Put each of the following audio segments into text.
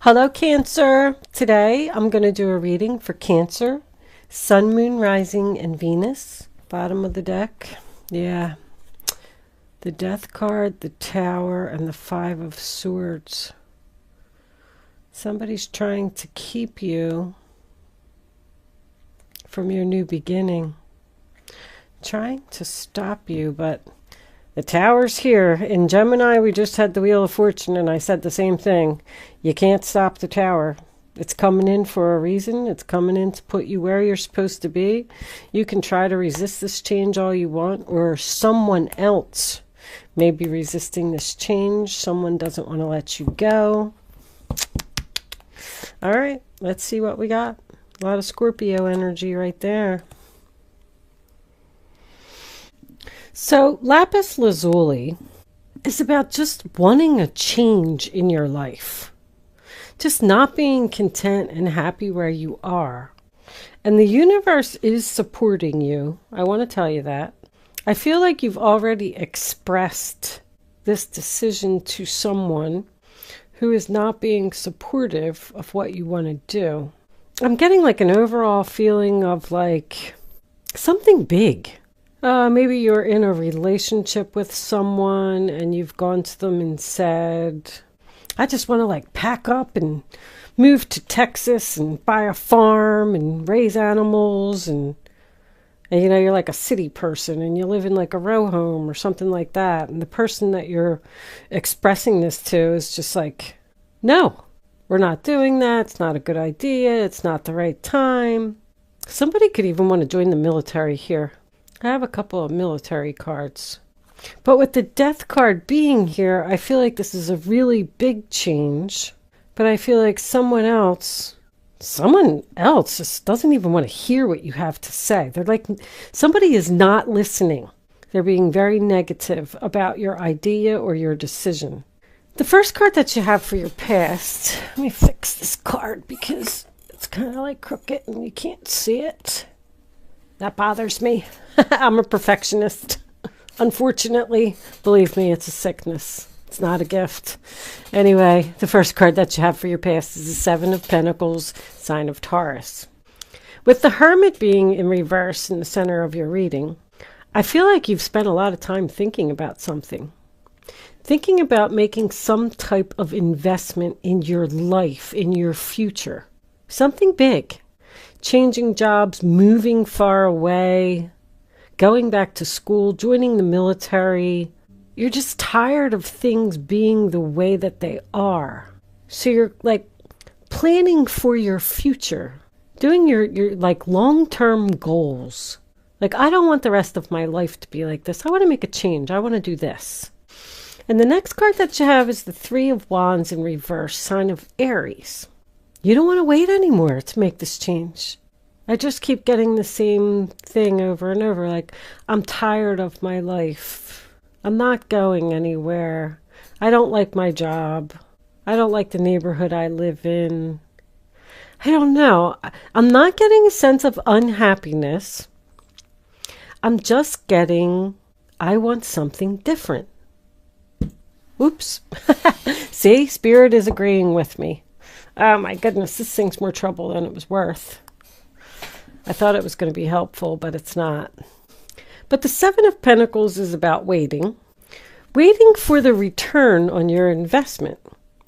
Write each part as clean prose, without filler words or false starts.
Hello, Cancer. Today I'm going to do a reading for Cancer, Sun, Moon, Rising, and Venus. Bottom of the deck. Yeah. The Death card, the Tower, and the Five of Swords. Somebody's trying to keep you from your new beginning. Trying to stop you, but the Tower's here. In Gemini, we just had the Wheel of Fortune, and I said the same thing. You can't stop the Tower. It's coming in for a reason. It's coming in to put you where you're supposed to be. You can try to resist this change all you want, or someone else may be resisting this change. Someone doesn't want to let you go. All right, let's see what we got. A lot of Scorpio energy right there. So lapis lazuli is about just wanting a change in your life. Just not being content and happy where you are. And the universe is supporting you. I want to tell you that. I feel like you've already expressed this decision to someone who is not being supportive of what you want to do. I'm getting like an overall feeling of like something big. Maybe you're in a relationship with someone and you've gone to them and said, I just want to like pack up and move to Texas and buy a farm and raise animals. And you know, you're like a city person and you live in like a row home or something like that. And the person that you're expressing this to is just like, no, we're not doing that. It's not a good idea. It's not the right time. Somebody could even want to join the military here. I have a couple of military cards. But with the Death card being here, I feel like this is a really big change. But I feel like someone else just doesn't even want to hear what you have to say. They're like, somebody is not listening. They're being very negative about your idea or your decision. The first card that you have for your past, let me fix this card because it's kind of like crooked and you can't see it. That bothers me. I'm a perfectionist. Unfortunately, believe me, it's a sickness. It's not a gift. Anyway, the first card that you have for your past is the Seven of Pentacles, sign of Taurus. With the Hermit being in reverse in the center of your reading, I feel like you've spent a lot of time thinking about something. Thinking about making some type of investment in your life, in your future. Something big. Changing jobs, moving far away, going back to school, joining the military. You're just tired of things being the way that they are. So you're like planning for your future, doing your like long-term goals. Like, I don't want the rest of my life to be like this. I want to make a change. I want to do this. And the next card that you have is the Three of Wands in reverse, sign of Aries. You don't want to wait anymore to make this change. I just keep getting the same thing over and over. Like, I'm tired of my life. I'm not going anywhere. I don't like my job. I don't like the neighborhood I live in. I don't know. I'm not getting a sense of unhappiness. I'm just getting, I want something different. Oops. See, Spirit is agreeing with me. Oh my goodness, this thing's more trouble than it was worth. I thought it was going to be helpful, but it's not. But the Seven of Pentacles is about waiting. Waiting for the return on your investment.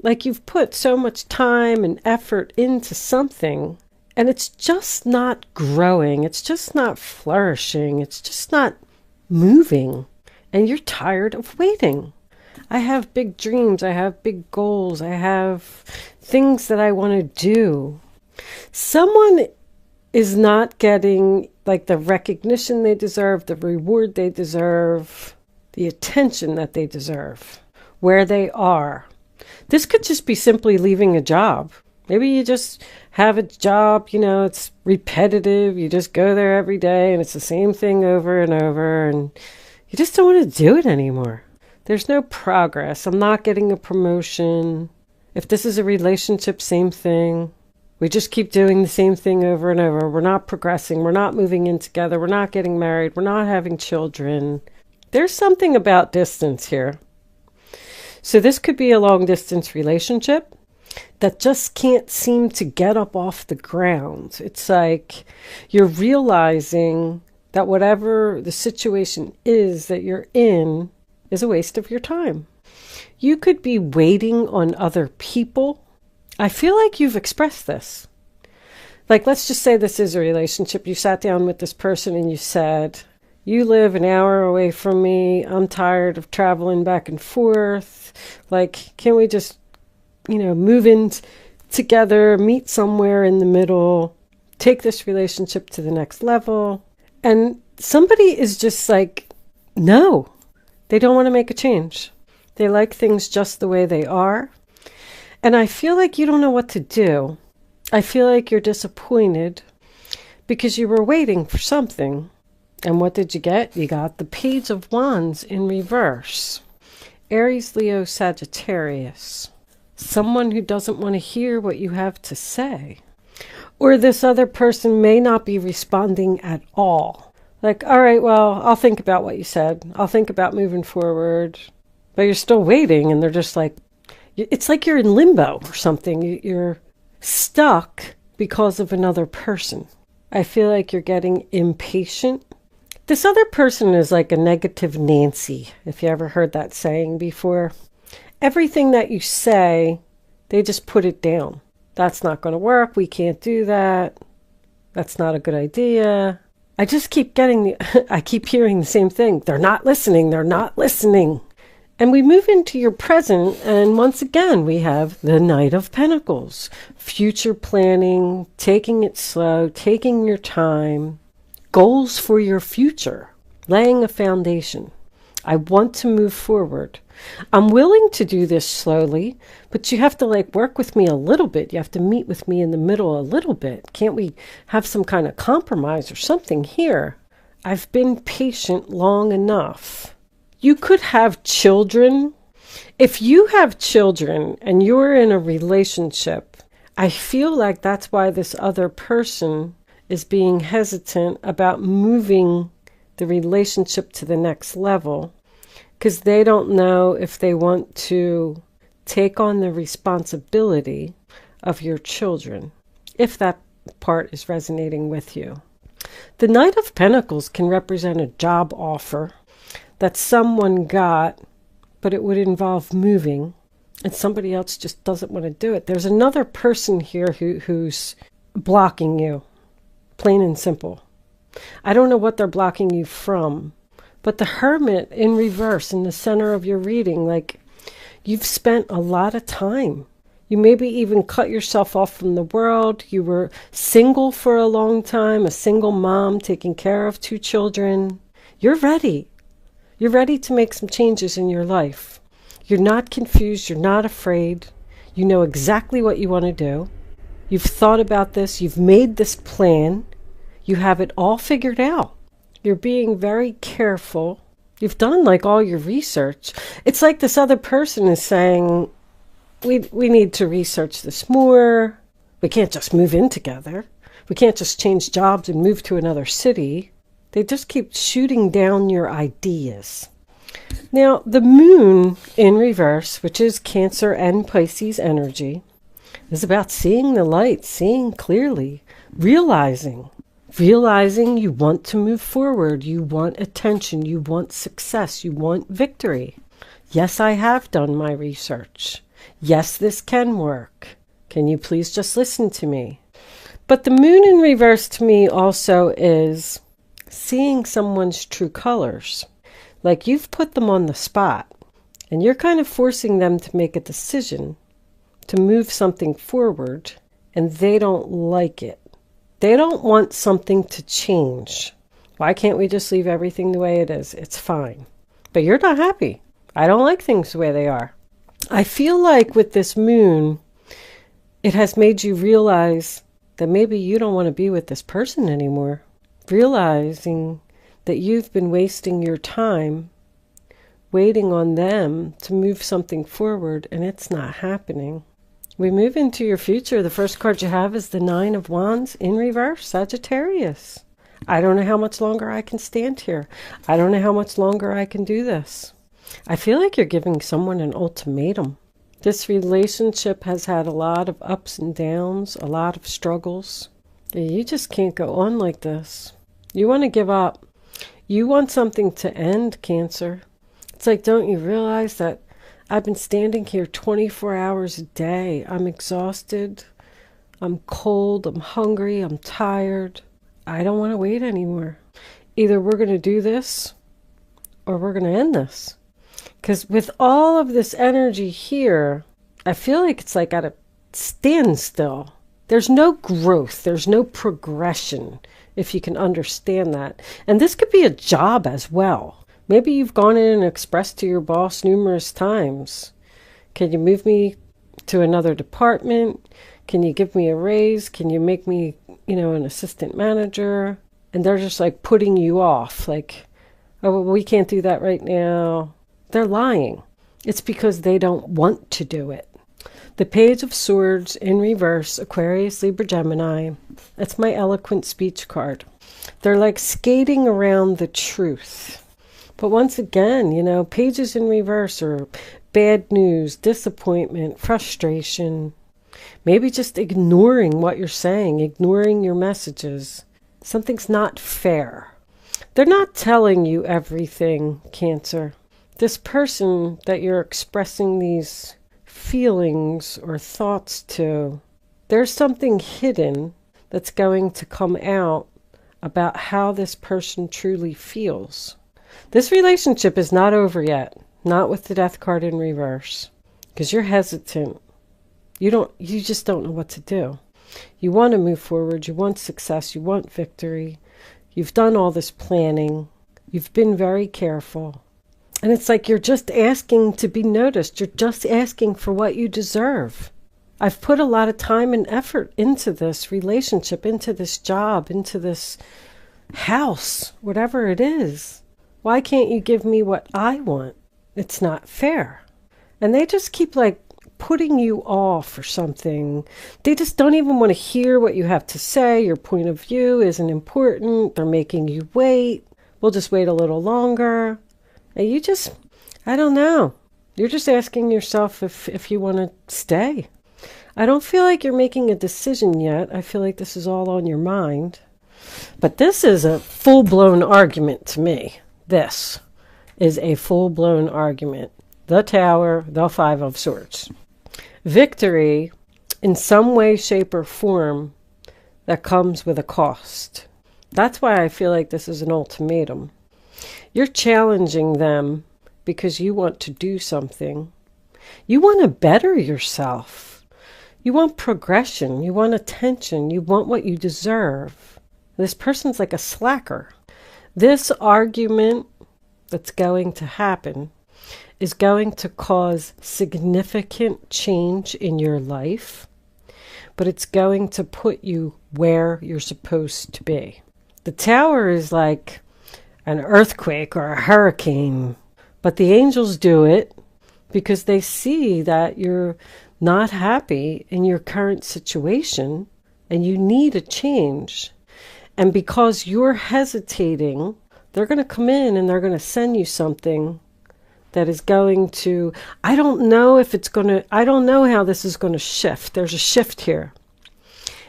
Like, you've put so much time and effort into something, and it's just not growing. It's just not flourishing. It's just not moving. And you're tired of waiting. I have big dreams. I have big goals. I have things that I want to do. Someone is not getting like the recognition they deserve, the reward they deserve, the attention that they deserve, where they are. This could just be simply leaving a job. Maybe you just have a job, you know, it's repetitive. You just go there every day and it's the same thing over and over, and you just don't want to do it anymore. There's no progress. I'm not getting a promotion. If this is a relationship, same thing. We just keep doing the same thing over and over. We're not progressing. We're not moving in together. We're not getting married. We're not having children. There's something about distance here. So this could be a long distance relationship. that just can't seem to get up off the ground. It's like you're realizing that whatever the situation is that you're in is a waste of your time. You could be waiting on other people. I feel like you've expressed this. Like, let's just say this is a relationship. You sat down with this person and you said, you live an hour away from me. I'm tired of traveling back and forth. Like, can we just, move in together, meet somewhere in the middle, take this relationship to the next level? And somebody is just like, no, they don't want to make a change. They like things just the way they are. And I feel like you don't know what to do. I feel like you're disappointed because you were waiting for something. And what did you get? You got the Page of Wands in reverse. Aries, Leo, Sagittarius. Someone who doesn't want to hear what you have to say. Or this other person may not be responding at all. Like, all right, well, I'll think about what you said. I'll think about moving forward. But you're still waiting, and they're just like, it's like you're in limbo or something. You're stuck because of another person. I feel like you're getting impatient. This other person is like a negative Nancy, if you ever heard that saying before. Everything that you say, they just put it down. That's not going to work. We can't do that. That's not a good idea. I just keep I keep hearing the same thing. They're not listening. They're not listening. And we move into your present, and once again, we have the Knight of Pentacles. Future planning, taking it slow, taking your time, goals for your future, laying a foundation. I want to move forward. I'm willing to do this slowly, but you have to work with me a little bit. You have to meet with me in the middle a little bit. Can't we have some kind of compromise or something here? I've been patient long enough. You could have children. If you have children and you're in a relationship, I feel like that's why this other person is being hesitant about moving the relationship to the next level, because they don't know if they want to take on the responsibility of your children, if that part is resonating with you. The Knight of Pentacles can represent a job offer that someone got, but it would involve moving, and somebody else just doesn't want to do it. There's another person here who's blocking you, plain and simple. I don't know what they're blocking you from, but the Hermit in reverse in the center of your reading, you've spent a lot of time. You maybe even cut yourself off from the world. You were single for a long time, a single mom taking care of 2 children. You're ready. You're ready to make some changes in your life. You're not confused. You're not afraid. You know exactly what you want to do. You've thought about this. You've made this plan. You have it all figured out. You're being very careful. You've done all your research. It's like this other person is saying, we need to research this more. We can't just move in together. We can't just change jobs and move to another city. They just keep shooting down your ideas. Now, the moon in reverse, which is Cancer and Pisces energy, is about seeing the light, seeing clearly, realizing you want to move forward. You want attention. You want success. You want victory. Yes, I have done my research. Yes, this can work. Can you please just listen to me? But the moon in reverse to me also is seeing someone's true colors. Like you've put them on the spot and you're kind of forcing them to make a decision to move something forward, and they don't like it. They don't want something to change. Why can't we just leave everything the way it is? It's fine. But you're not happy. I don't like things the way they are. I feel like with this moon, it has made you realize that maybe you don't want to be with this person anymore. Realizing that you've been wasting your time waiting on them to move something forward, and it's not happening. We move into your future. The first card you have is the 9 of Wands in reverse, Sagittarius. I don't know how much longer I can stand here. I don't know how much longer I can do this. I feel like you're giving someone an ultimatum. This relationship has had a lot of ups and downs, a lot of struggles. You just can't go on like this. You want to give up. You want something to end, Cancer. It's like, don't you realize that I've been standing here 24 hours a day. I'm exhausted. I'm cold. I'm hungry. I'm tired. I don't want to wait anymore. Either we're going to do this or we're going to end this. Because with all of this energy here, I feel like it's like at a standstill. There's no growth. There's no progression, if you can understand that. And this could be a job as well. Maybe you've gone in and expressed to your boss numerous times. Can you move me to another department? Can you give me a raise? Can you make me, an assistant manager? And they're just like putting you off. Like, oh, well, we can't do that right now. They're lying. It's because they don't want to do it. The Page of Swords in reverse, Aquarius, Libra, Gemini. That's my eloquent speech card. They're like skating around the truth. But once again, pages in reverse are bad news, disappointment, frustration. Maybe just ignoring what you're saying, ignoring your messages. Something's not fair. They're not telling you everything, Cancer. This person that you're expressing these feelings or thoughts to, there's something hidden that's going to come out about how this person truly feels. This relationship is not over yet, not with the Death card in reverse, because you're hesitant. You just don't know what to do. You want to move forward, you want success, you want victory. You've done all this planning. You've been very careful. And it's like you're just asking to be noticed. You're just asking for what you deserve. I've put a lot of time and effort into this relationship, into this job, into this house, whatever it is. Why can't you give me what I want? It's not fair. And they just keep like putting you off or something. They just don't even want to hear what you have to say. Your point of view isn't important. They're making you wait. We'll just wait a little longer. And you just, I don't know. You're just asking yourself if you want to stay. I don't feel like you're making a decision yet. I feel like this is all on your mind. But this is a full-blown argument to me. This is a full-blown argument. The Tower, the Five of Swords. Victory, in some way, shape, or form, that comes with a cost. That's why I feel like this is an ultimatum. You're challenging them because you want to do something. You want to better yourself. You want progression. You want attention. You want what you deserve. This person's like a slacker. This argument that's going to happen is going to cause significant change in your life, but it's going to put you where you're supposed to be. The Tower is like an earthquake or a hurricane, but the angels do it because they see that you're not happy in your current situation and you need a change. And because you're hesitating, they're going to come in and they're going to send you something that is going to, I don't know how this is going to shift. There's a shift here.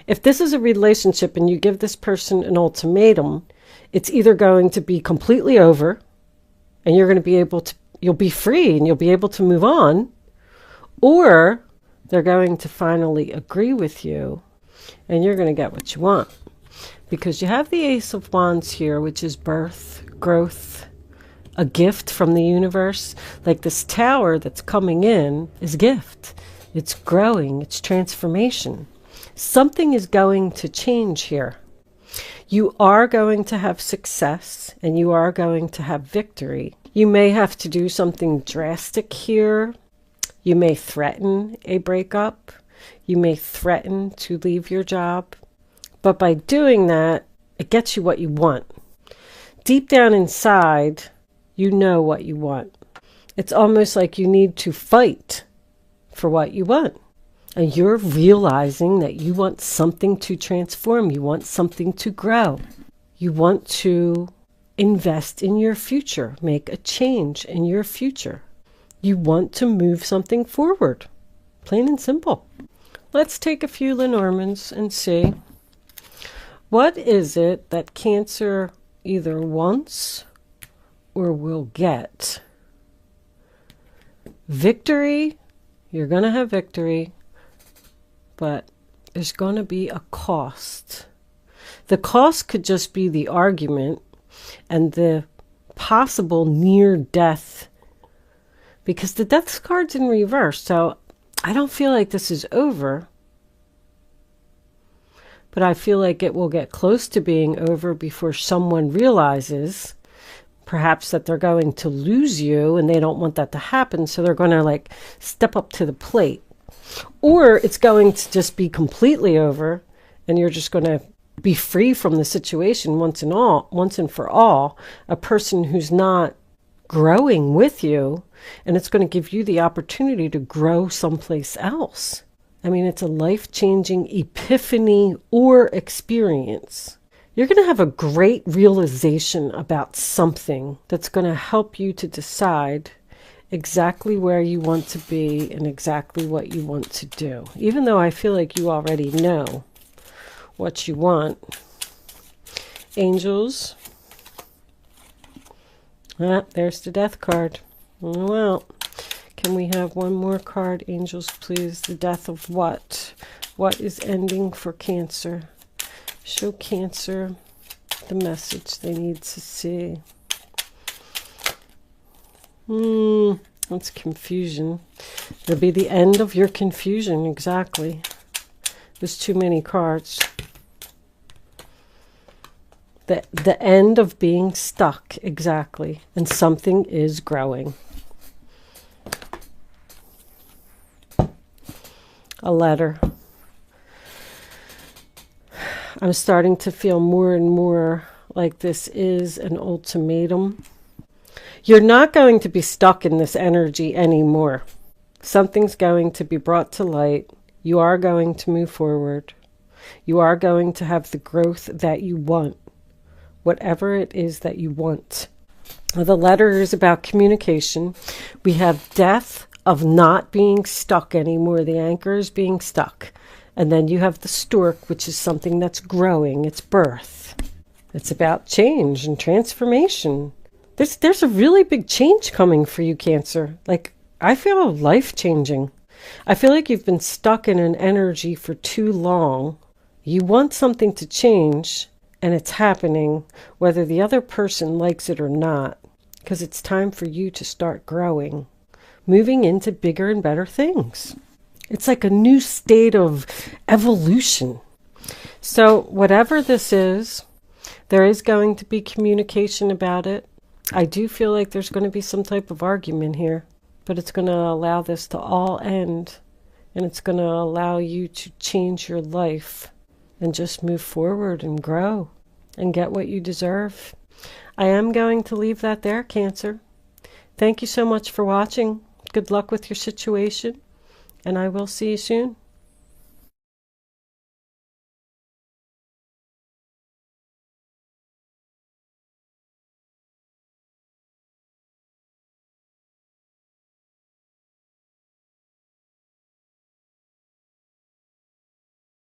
If this is a relationship and you give this person an ultimatum, it's either going to be completely over and you're going to be able to, you'll be free and you'll be able to move on, or they're going to finally agree with you and you're going to get what you want. Because you have the Ace of Wands here, which is birth, growth, a gift from the universe. Like this Tower that's coming in is a gift. It's growing, it's transformation. Something is going to change here. You are going to have success and you are going to have victory. You may have to do something drastic here. You may threaten a breakup. You may threaten to leave your job. But by doing that, it gets you what you want. Deep down inside, you know what you want. It's almost like you need to fight for what you want. And you're realizing that you want something to transform. You want something to grow. You want to invest in your future, make a change in your future. You want to move something forward. Plain and simple. Let's take a few Lenormands and see what is it that Cancer either wants or will get. Victory, you're going to have victory, but there's going to be a cost. The cost could just be the argument and the possible near death, because the death card's in reverse, so I don't feel like this is over, but I feel like it will get close to being over before someone realizes perhaps that they're going to lose you, and they don't want that to happen, so they're going to like step up to the plate. Or it's going to just be completely over, and you're just going to be free from the situation once and for all. A person who's not growing with you, and it's going to give you the opportunity to grow someplace else. I mean, it's a life-changing epiphany or experience. You're going to have a great realization about something that's going to help you to decide exactly where you want to be and exactly what you want to do. Even though I feel like you already know what you want. Angels. Ah, there's the death card. Well, can we have one more card, angels, please? The death of what? What is ending for Cancer? Show Cancer the message they need to see. That's confusion. It'll be the end of your confusion, exactly. There's too many cards. The end of being stuck, exactly. And something is growing. A letter. I'm starting to feel more and more like this is an ultimatum. You're not going to be stuck in this energy anymore. Something's going to be brought to light. You are going to move forward. You are going to have the growth that you want, whatever it is that you want. The letter is about communication. We have death of not being stuck anymore. The anchor is being stuck. And then you have the stork, which is something that's growing. It's birth. It's about change and transformation. There's a really big change coming for you, Cancer. Like, I feel life-changing. I feel like you've been stuck in an energy for too long. You want something to change, and it's happening, whether the other person likes it or not, because it's time for you to start growing, moving into bigger and better things. It's like a new state of evolution. So whatever this is, there is going to be communication about it. I do feel like there's going to be some type of argument here, but it's going to allow this to all end, and it's going to allow you to change your life and just move forward and grow and get what you deserve. I am going to leave that there, Cancer. Thank you so much for watching. Good luck with your situation, and I will see you soon.